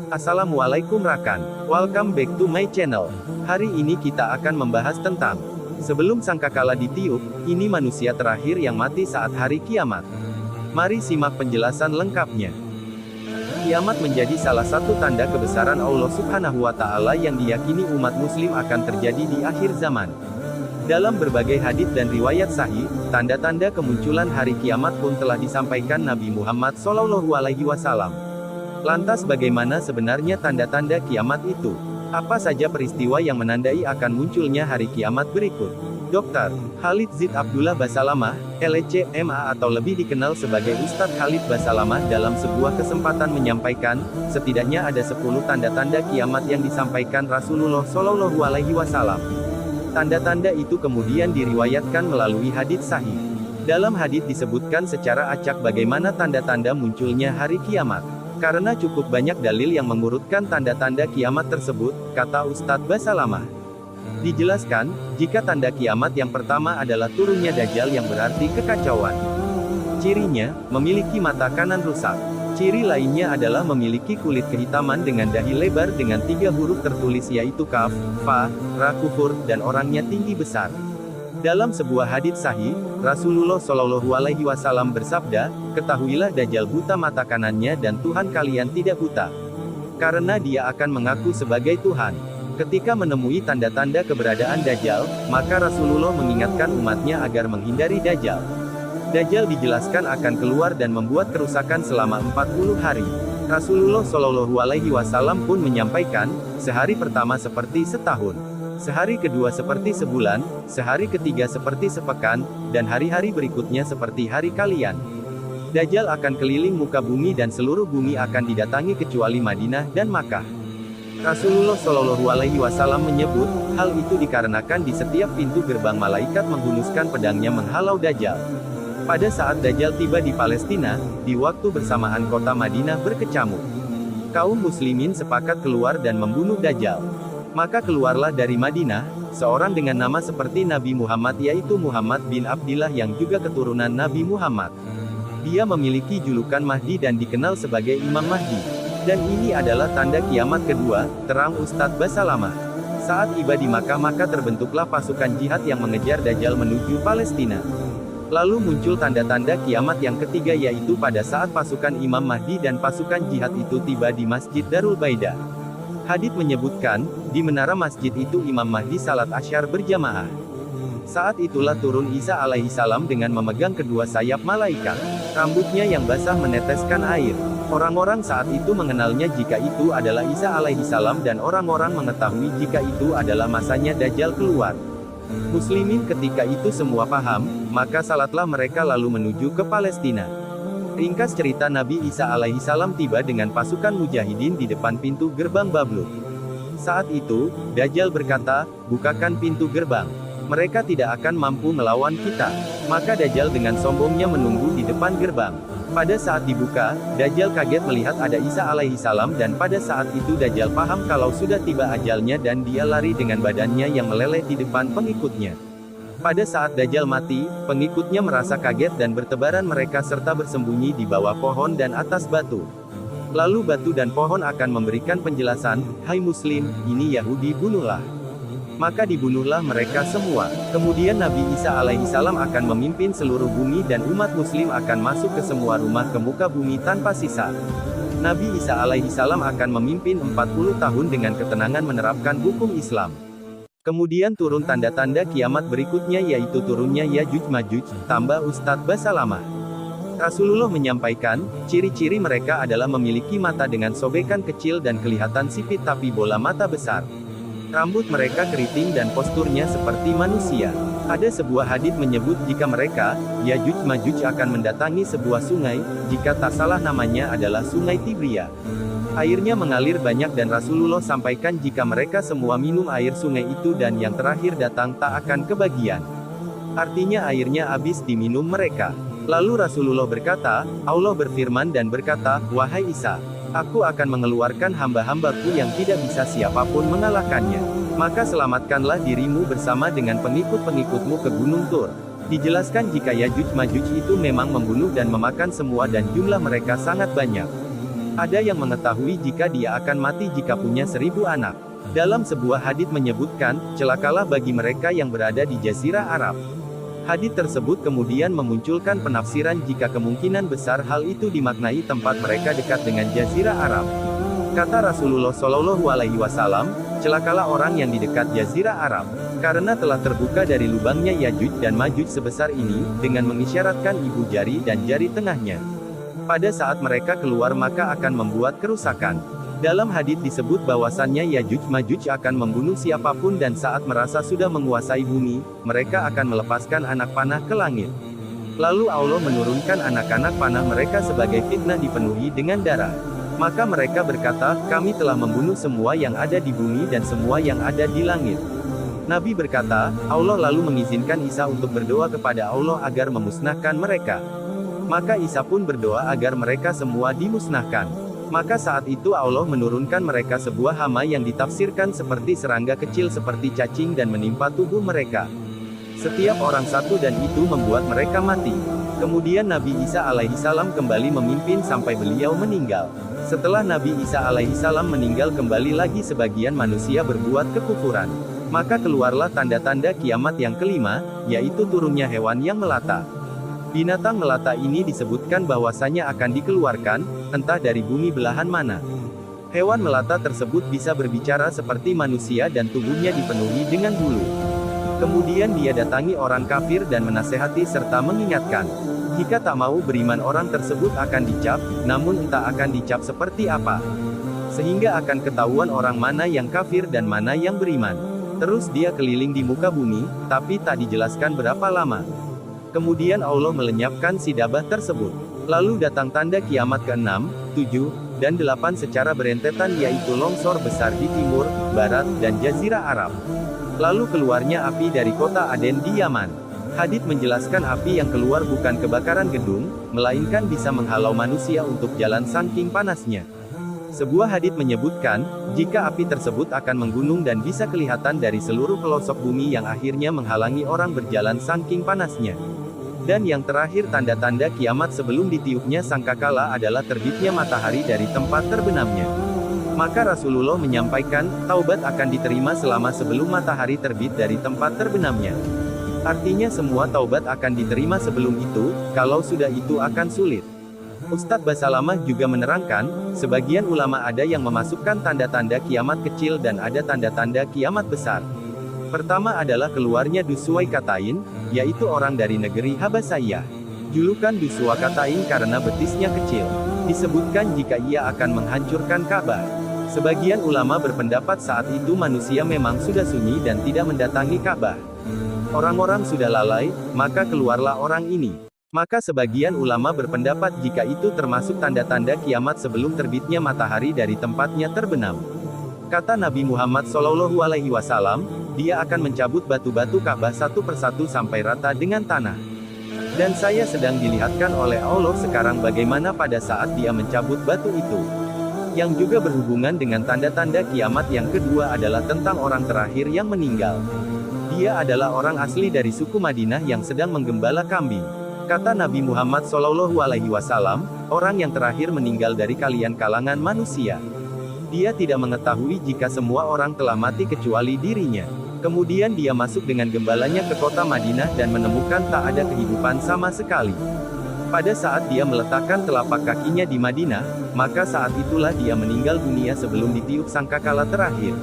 Assalamualaikum rakan, welcome back to my channel. Hari ini kita akan membahas tentang sebelum sangkakala ditiup, ini manusia terakhir yang mati saat hari kiamat. Mari simak penjelasan lengkapnya. Kiamat menjadi salah satu tanda kebesaran Allah Subhanahu wa Ta'ala yang diyakini umat Muslim akan terjadi di akhir zaman. Dalam berbagai hadits dan riwayat sahih, tanda-tanda kemunculan hari kiamat pun telah disampaikan Nabi Muhammad SAW. Lantas bagaimana sebenarnya tanda-tanda kiamat itu? Apa saja peristiwa yang menandai akan munculnya hari kiamat berikut? Dr. Khalid Zid Abdullah Basalamah, LC, MA atau lebih dikenal sebagai Ustadz Khalid Basalamah dalam sebuah kesempatan menyampaikan, setidaknya ada 10 tanda-tanda kiamat yang disampaikan Rasulullah SAW. Tanda-tanda itu kemudian diriwayatkan melalui hadits sahih. Dalam hadits disebutkan secara acak bagaimana tanda-tanda munculnya hari kiamat. Karena cukup banyak dalil yang mengurutkan tanda-tanda kiamat tersebut, kata Ustadz Basalamah. Dijelaskan, jika tanda kiamat yang pertama adalah turunnya Dajjal yang berarti kekacauan. Cirinya, memiliki mata kanan rusak. Ciri lainnya adalah memiliki kulit kehitaman dengan dahi lebar dengan 3 huruf tertulis yaitu Kaf, Fa, Ra, Kufur, dan orangnya tinggi besar. Dalam sebuah hadits sahih, Rasulullah SAW bersabda, ketahuilah Dajjal buta mata kanannya dan Tuhan kalian tidak buta. Karena dia akan mengaku sebagai Tuhan. Ketika menemui tanda-tanda keberadaan Dajjal, maka Rasulullah mengingatkan umatnya agar menghindari Dajjal. Dajjal dijelaskan akan keluar dan membuat kerusakan selama 40 hari. Rasulullah SAW pun menyampaikan, sehari pertama seperti setahun. Sehari kedua seperti sebulan, sehari ketiga seperti sepekan, dan hari-hari berikutnya seperti hari kalian. Dajjal akan keliling muka bumi dan seluruh bumi akan didatangi kecuali Madinah dan Makkah. Rasulullah SAW menyebut, hal itu dikarenakan di setiap pintu gerbang malaikat menghunuskan pedangnya menghalau Dajjal. Pada saat Dajjal tiba di Palestina, di waktu bersamaan kota Madinah berkecamuk. Kaum muslimin sepakat keluar dan membunuh Dajjal. Maka keluarlah dari Madinah, seorang dengan nama seperti Nabi Muhammad yaitu Muhammad bin Abdillah yang juga keturunan Nabi Muhammad. Dia memiliki julukan Mahdi dan dikenal sebagai Imam Mahdi. Dan ini adalah tanda kiamat kedua, terang Ustadz Basalamah. Saat tiba di Makkah maka terbentuklah pasukan jihad yang mengejar Dajjal menuju Palestina. Lalu muncul tanda-tanda kiamat yang ketiga yaitu pada saat pasukan Imam Mahdi dan pasukan jihad itu tiba di Masjid Darul Baidah. Hadits menyebutkan, di menara masjid itu Imam Mahdi salat asyar berjamaah. Saat itulah turun Isa alaihissalam dengan memegang kedua sayap malaikat. Rambutnya yang basah meneteskan air. Orang-orang saat itu mengenalnya jika itu adalah Isa alaihissalam dan orang-orang mengetahui jika itu adalah masanya Dajjal keluar. Muslimin ketika itu semua paham, maka salatlah mereka lalu menuju ke Palestina. Ringkas cerita Nabi Isa alaihissalam tiba dengan pasukan mujahidin di depan pintu gerbang Babluk. Saat itu, Dajjal berkata, bukakan pintu gerbang. Mereka tidak akan mampu melawan kita. Maka Dajjal dengan sombongnya menunggu di depan gerbang. Pada saat dibuka, Dajjal kaget melihat ada Isa alaihissalam dan pada saat itu Dajjal paham kalau sudah tiba ajalnya dan dia lari dengan badannya yang meleleh di depan pengikutnya. Pada saat Dajjal mati, pengikutnya merasa kaget dan bertebaran mereka serta bersembunyi di bawah pohon dan atas batu. Lalu batu dan pohon akan memberikan penjelasan, hai Muslim, ini Yahudi bunuhlah. Maka dibunuhlah mereka semua. Kemudian Nabi Isa alaihissalam akan memimpin seluruh bumi dan umat Muslim akan masuk ke semua rumah ke muka bumi tanpa sisa. Nabi Isa alaihissalam akan memimpin 40 tahun dengan ketenangan menerapkan hukum Islam. Kemudian turun tanda-tanda kiamat berikutnya yaitu turunnya Yajuj Majuj, tambah Ustadz Basalamah. Rasulullah menyampaikan, ciri-ciri mereka adalah memiliki mata dengan sobekan kecil dan kelihatan sipit tapi bola mata besar. Rambut mereka keriting dan posturnya seperti manusia. Ada sebuah hadits menyebut jika mereka, Yajuj Majuj akan mendatangi sebuah sungai, jika tak salah namanya adalah Sungai Tibria. Airnya mengalir banyak dan Rasulullah sampaikan jika mereka semua minum air sungai itu dan yang terakhir datang tak akan kebagian. Artinya airnya habis diminum mereka. Lalu Rasulullah berkata, Allah berfirman dan berkata, wahai Isa, aku akan mengeluarkan hamba-hambaku yang tidak bisa siapapun mengalahkannya. Maka selamatkanlah dirimu bersama dengan pengikut-pengikutmu ke Gunung Tur. Dijelaskan jika Yajuj Majuj itu memang membunuh dan memakan semua dan jumlah mereka sangat banyak. Ada yang mengetahui jika dia akan mati jika punya 1000 anak. Dalam sebuah hadits menyebutkan, celakalah bagi mereka yang berada di Jazirah Arab. Hadits tersebut kemudian memunculkan penafsiran jika kemungkinan besar hal itu dimaknai tempat mereka dekat dengan Jazirah Arab. Kata Rasulullah Shallallahu Alaihi Wasallam, celakalah orang yang di dekat Jazirah Arab, karena telah terbuka dari lubangnya Yajuj dan Majuj sebesar ini, dengan mengisyaratkan ibu jari dan jari tengahnya. Pada saat mereka keluar maka akan membuat kerusakan. Dalam hadits disebut bahwasannya Yajuj Majuj akan membunuh siapapun dan saat merasa sudah menguasai bumi, mereka akan melepaskan anak panah ke langit. Lalu Allah menurunkan anak-anak panah mereka sebagai fitnah dipenuhi dengan darah. Maka mereka berkata, kami telah membunuh semua yang ada di bumi dan semua yang ada di langit. Nabi berkata, Allah lalu mengizinkan Isa untuk berdoa kepada Allah agar memusnahkan mereka. Maka Isa pun berdoa agar mereka semua dimusnahkan. Maka saat itu Allah menurunkan mereka sebuah hama yang ditafsirkan seperti serangga kecil seperti cacing dan menimpa tubuh mereka. Setiap orang satu dan itu membuat mereka mati. Kemudian Nabi Isa alaihissalam kembali memimpin sampai beliau meninggal. Setelah Nabi Isa alaihissalam meninggal kembali lagi sebagian manusia berbuat kekufuran. Maka keluarlah tanda-tanda kiamat yang kelima, yaitu turunnya hewan yang melata. Binatang melata ini disebutkan bahwasanya akan dikeluarkan, entah dari bumi belahan mana. Hewan melata tersebut bisa berbicara seperti manusia dan tubuhnya dipenuhi dengan bulu. Kemudian dia datangi orang kafir dan menasehati serta mengingatkan. Jika tak mau beriman orang tersebut akan dicap, namun entah akan dicap seperti apa. Sehingga akan ketahuan orang mana yang kafir dan mana yang beriman. Terus dia keliling di muka bumi, tapi tak dijelaskan berapa lama. Kemudian Allah melenyapkan si dabah tersebut. Lalu datang tanda kiamat ke-6, 7, dan 8 secara berentetan yaitu longsor besar di timur, barat, dan Jazirah Arab. Lalu keluarnya api dari kota Aden di Yaman. Hadits menjelaskan api yang keluar bukan kebakaran gedung, melainkan bisa menghalau manusia untuk jalan saking panasnya. Sebuah hadits menyebutkan, jika api tersebut akan menggunung dan bisa kelihatan dari seluruh pelosok bumi yang akhirnya menghalangi orang berjalan saking panasnya. Dan yang terakhir tanda-tanda kiamat sebelum ditiupnya sangkakala adalah terbitnya matahari dari tempat terbenamnya. Maka Rasulullah menyampaikan, taubat akan diterima selama sebelum matahari terbit dari tempat terbenamnya. Artinya semua taubat akan diterima sebelum itu, kalau sudah itu akan sulit. Ustadz Basalamah juga menerangkan, sebagian ulama ada yang memasukkan tanda-tanda kiamat kecil dan ada tanda-tanda kiamat besar. Pertama adalah keluarnya Duswai Katain, yaitu orang dari negeri Habasiyah. Julukan Duswa Katain karena betisnya kecil. Disebutkan jika ia akan menghancurkan Ka'bah. Sebagian ulama berpendapat saat itu manusia memang sudah sunyi dan tidak mendatangi Ka'bah. Orang-orang sudah lalai, maka keluarlah orang ini. Maka sebagian ulama berpendapat jika itu termasuk tanda-tanda kiamat sebelum terbitnya matahari dari tempatnya terbenam. Kata Nabi Muhammad Shallallahu Alaihi Wasallam, dia akan mencabut batu-batu Ka'bah satu persatu sampai rata dengan tanah. Dan saya sedang dilihatkan oleh Allah sekarang bagaimana pada saat dia mencabut batu itu. Yang juga berhubungan dengan tanda-tanda kiamat yang kedua adalah tentang orang terakhir yang meninggal. Dia adalah orang asli dari suku Madinah yang sedang menggembala kambing. Kata Nabi Muhammad Shallallahu Alaihi Wasallam, orang yang terakhir meninggal dari kalian kalangan manusia. Dia tidak mengetahui jika semua orang telah mati kecuali dirinya. Kemudian dia masuk dengan gembalanya ke kota Madinah dan menemukan tak ada kehidupan sama sekali. Pada saat dia meletakkan telapak kakinya di Madinah, maka saat itulah dia meninggal dunia sebelum ditiup sangkakala terakhir.